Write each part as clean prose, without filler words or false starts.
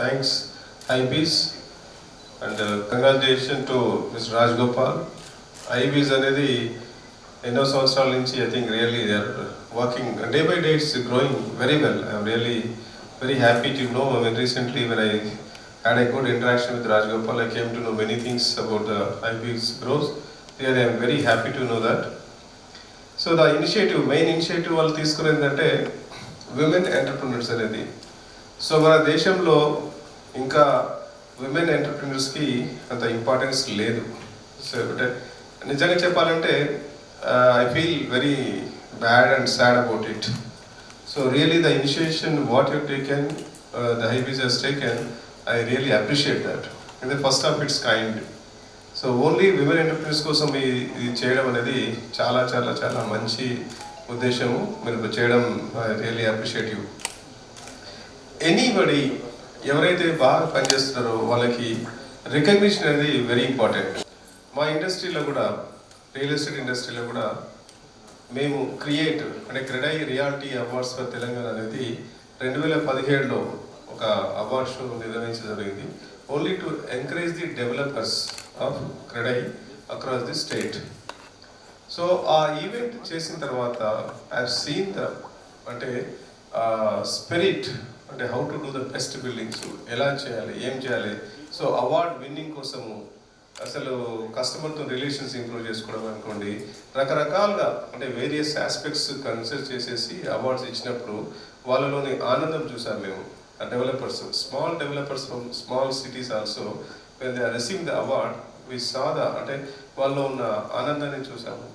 Thanks, IBs, and congratulations to Mr. Rajgopal. IBs అనేది ఎన్నో సంవత్సరాల నుంచి I think really they are working day by day. It's growing very well. I'm really very happy to know. I mean, recently when I had a good interaction with Rajgopal, I came to know many things about the IBs growth. Really, I'm very happy to know that. So the initiative, main initiative వాళ్ళు తీసుకున్నది ఏంటంటే women entrepreneurs అనేది. So మన దేశంలో ఇంకా women ఎంటర్ప్రినర్స్కి అంత importance లేదు. So అంటే నిజంగా చెప్పాలంటే I feel very bad and sad about it. So really the initiation what you taken, the Hybiz has taken, I really appreciate that in the first of its kind. So only women entrepreneurs కోసం ఇది చేయడం అనేది చాలా చాలా చాలా మంచి ఉద్దేశము. మీరు చేయడం I really appreciate you. Anybody ఎవరైతే బాగా పనిచేస్తున్నారో వాళ్ళకి రికగ్నిషన్ అనేది వెరీ ఇంపార్టెంట్. మా ఇండస్ట్రీలో కూడా, రియల్ ఎస్టేట్ ఇండస్ట్రీలో కూడా మేము క్రియేట్ అంటే CREDAI reality awards for Telangana అనేది 2017లో ఒక అవార్డ్ షో నిర్వహించడం జరిగింది. Only to encourage the developers of CREDAI across the state. So ఆ ఈవెంట్ చేసిన తర్వాత ఐ హావ్ సీన్ ద అంటే స్పిరిట్, అంటే how to do the best buildings, ఎలా చేయాలి, ఏం చేయాలి. సో అవార్డ్ విన్నింగ్ కోసము అసలు కస్టమర్తో రిలేషన్స్ ఇంప్రూవ్ చేసుకోవడం అనుకోండి, రకరకాలుగా అంటే వేరియస్ ఆస్పెక్ట్స్ కన్సిడర్ చేసేసి అవార్డ్స్ ఇచ్చినప్పుడు వాళ్ళలోని ఆనందం చూసాం మేము. Developers, small developers from small cities also when they are receiving the award we saw the అంటే వాళ్ళలో ఉన్న ఆనందాన్ని చూసాము.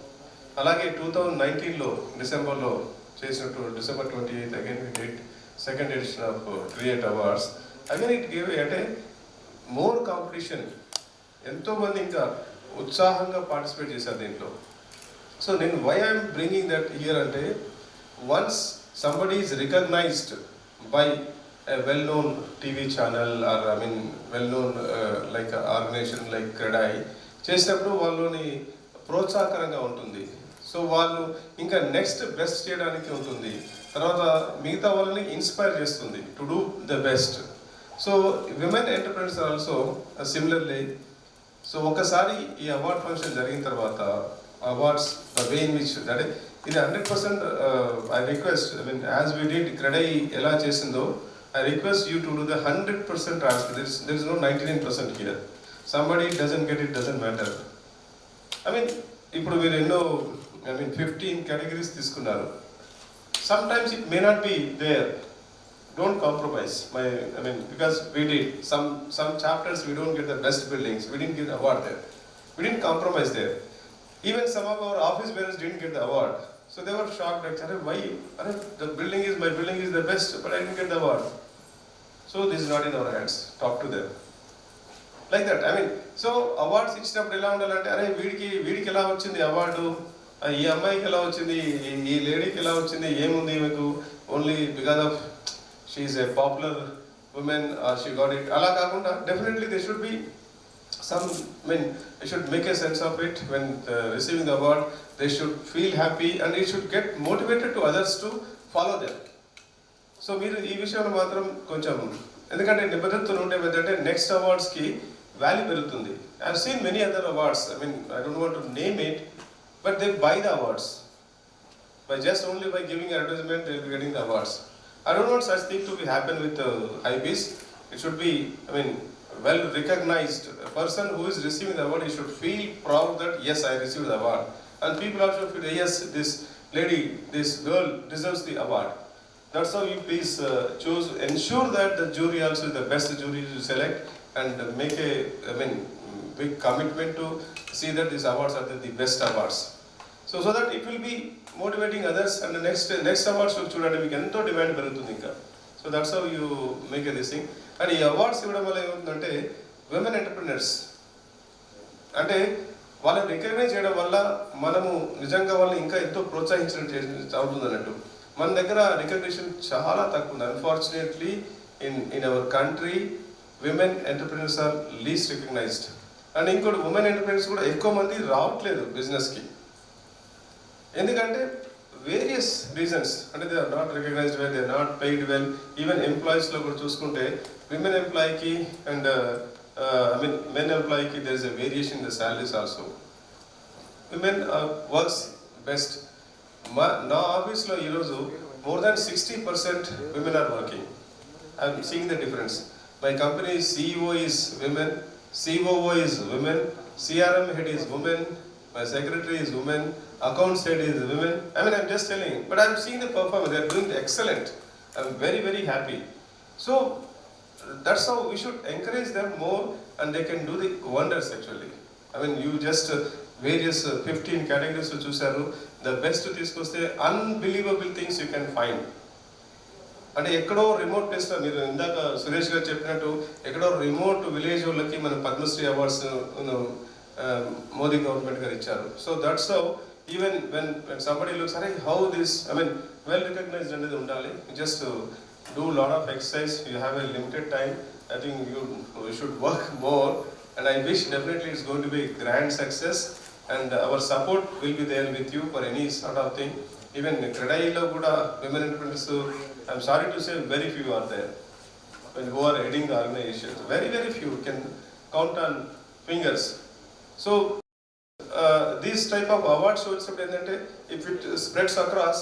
అలాగే 2019లో డిసెంబర్లో చేసినట్టు December 28 again we did second edition of create awards. Again it give అంటే మోర్ కాంపిటీషన్, ఎంతోమంది ఇంకా ఉత్సాహంగా పార్టిసిపేట్ చేశారు దీంట్లో. సో నేను why I'm bringing that here అంటే once somebody is recognised by a well-known TV channel or I mean well-known like organization like CREDAI చేసినప్పుడు వాళ్ళని ప్రోత్సాహకరంగా ఉంటుంది. సో వాళ్ళు ఇంకా నెక్స్ట్ బెస్ట్ చేయడానికి ఉంటుంది. తర్వాత మిగతా వాళ్ళని ఇన్స్పైర్ చేస్తుంది to do the best. So women entrepreneurs also similarly. So ఒకసారి ఈ అవార్డ్ ఫంక్షన్ జరిగిన తర్వాత awards the way in which అంటే ఇది 100% I request, I mean as we did CREDAI ఎలా చేసిందో I request you to do the 100% transfer. There is no 99% here. Somebody doesn't get it, doesn't matter. I mean, ఇప్పుడు మీరు ఎన్నో 15 categories తీసుకున్నారు. Sometimes it may not be there. Don't compromise. Because we did some chapters we don't get the best buildings. We didn't get the award there. We didn't compromise there. Even some of our office bearers didn't get the award. So they were shocked like, why? The building is my building is the best, but I didn't get the award. So this is not in our hands. Talk to them. Like that. So awards ఇచ్చినప్పుడు ఎలా ఉండాలంటే వీడికి ఎలా వచ్చింది award, ఈ అమ్మాయికి ఎలా వచ్చింది, ఈ లేడీకి ఎలా వచ్చింది, ఏముంది మీకు, only because of she is a popular women she got it, అలా కాకుండా definitely they should be some they should make a sense of it when receiving the award. They should feel happy and they should get motivated to others to follow them. So మీరు ఈ విషయంలో మాత్రం కొంచెం, ఎందుకంటే నిబద్ధతతో ఉంటే ఏంటంటే next అవార్డ్స్కి value పెరుగుతుంది. I have seen many other awards, I don't want to name it, but they by the awards by just only by giving advertisement they will be getting the awards. I don't want such thing to be happen with IBs. It should be well recognized. A person who is receiving the award, he should feel proud that yes, I received the award, and people also feel yes, this lady, this girl deserves the award. That's how you please choose, ensure that the jury also is the best jury to select, and make a big commitment to see that these awards are the best awards. So that it will be motivating others, and the next awards చూడండి మీకు ఎంతో demand పెరుగుతుంది ఇంకా. So that's how you make this thing. And ఈ awards ఇవ్వడం వల్ల ఏమవుతుందంటే women entrepreneurs అంటే వాళ్ళని రికగ్నైజ్ చేయడం వల్ల మనము నిజంగా వాళ్ళని ఇంకా ఎంతో ప్రోత్సహించినట్టు అవుతుంది అన్నట్టు. మన దగ్గర రికగ్నిషన్ చాలా తక్కువ ఉంది. Unfortunately in our country women entrepreneurs are least recognised. And ఇంకోటి ఉమెన్ ఎంటర్ప్రినర్స్ కూడా ఎక్కువ మంది రావట్లేదు బిజినెస్కి. ఎందుకంటే వేరియస్ రీజన్స్ అంటే they are not recognised well, they are not paid well. Even ఎంప్లాయీస్లో కూడా చూసుకుంటే విమెన్ ఎంప్లాయీకి అండ్ ఐ మీన్ మెన్ ఎంప్లాయీకి there is a variation in the salaries also. Women works best. నా ఆఫీస్లో ఈరోజు more than 60% women are working. I am seeing the difference. My company CEO is women, COO is women, CRM head is women, my secretary is women, accounts head is women. I mean, I'm just telling, but I'm seeing the performance. They are doing excellent. I'm very, very happy. So that's how we should encourage them more, and they can do the wonders actually. I mean, you just various 15 categories చూసారు. The best తీసుకొస్తే unbelievable things you can find. అంటే ఎక్కడో remote ప్లేస్లో మీరు ఇందాక సురేష్ గారు చెప్పినట్టు ఎక్కడో రిమోట్ విలేజ్ వాళ్ళకి మన పద్మశ్రీ అవార్డ్స్ మోదీ గవర్నమెంట్ గారు ఇచ్చారు. So that's how even when somebody looks అరే how this I mean well recognised అనేది ఉండాలి. Just do lot of exercise. You have a limited time. I think you should work more, and I wish definitely it's going to be a grand success, and our support will be there with you for any sort of thing. Even Credai lo kuda women entrepreneurs, I'm sorry to say very few are there who are heading the organization. Very, very few, can count on fingers. So these type of awards shows up endante if it spreads across,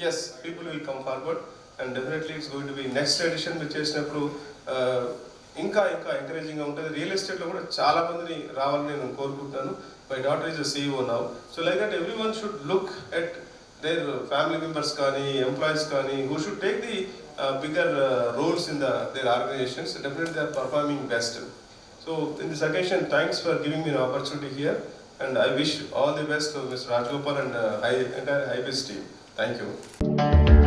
yes, people will come forward, and definitely it's going to be next edition which చేసినప్పుడు ఇంకా ఇంకా ఎంకరేజింగ్గా ఉంటుంది. Real ఎస్టేట్లో కూడా చాలా మందిని రావాలని నేను కోరుకుంటున్నాను. My daughter is a CEO now. So like that everyone should look at their family members కానీ ఎంప్లాయీస్ కానీ who should take the bigger roles in their organisations. Definitely they are performing best. So in this occasion thanks for giving me an opportunity here, and I wish all the best to Mr. Rajgopal and entire Hybis team. Thank you.